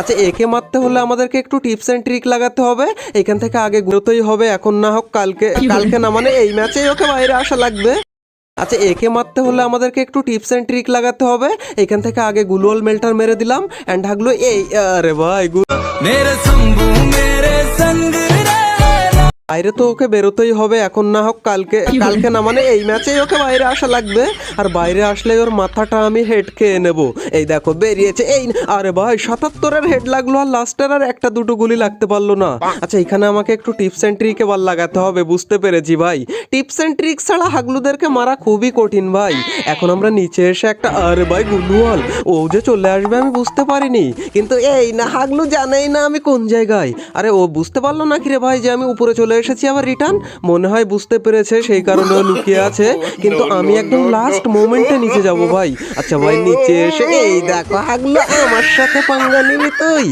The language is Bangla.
আচ্ছা একে মারতে হলে আমাদেরকে একটু টিপস এন্ড ট্রিক লাগাতে হবে। এখান থেকে আগে গুলোতেই হবে, এখন না হোক কালকে। কালকে না মানে এই ম্যাচেই ওকে বাইরে আসা লাগবে। আচ্ছা একে মারতে হলে আমাদেরকে একটু টিপস এন্ড ট্রিক লাগাতে হবে। এখান থেকে আগে গ্লুয়াল মেল্টার মেরে দিলাম এন্ড হাগলো এই। আরে ভাই বাইরে তো ওকে বেরোতেই হবে, এখন না হোক কালকে। কালকে না মানে এই ম্যাচেই ওকে বাইরে আসা লাগবে। আর বাইরে আসলে ওর মাথাটা আমি হেড খেয়ে নেব। এই দেখো বেরিয়েছে এই। আরে ভাই 77-এর হেড লাগলো আর লাস্টের আর একটা দুটো গুলি লাগতে পারলো না। আচ্ছা এখানে আমাকে একটু টিপস এন্ড ট্রিক এবার লাগাতে হবে, বুঝতে পেরেছি ভাই। টিপস এন্ড ট্রিক ছাড়া হাগলুদেরকে মারা খুবই কঠিন ভাই। এখন আমরা নিচে এসে একটা, আরে ভাই গুলুয়াল ও যে চলে আসবে আমি বুঝতে পারিনি। কিন্তু এই না, হাগলু জানেই না আমি কোন জায়গায়। আরে ও বুঝতে পারলো না কি রে ভাই যে আমি উপরে চলে এসেছি আবার রিটার্ন? মনে হয় বুঝতে পেরেছে, সেই কারণে ও লুকিয়ে আছে। কিন্তু আমি একদম লাস্ট মোমেন্টে নিচে যাব ভাই। আচ্ছা ভাই নিচে এসে এই দেখো হাগলু আমার সাথে পাঙ্গা নিবি তুই।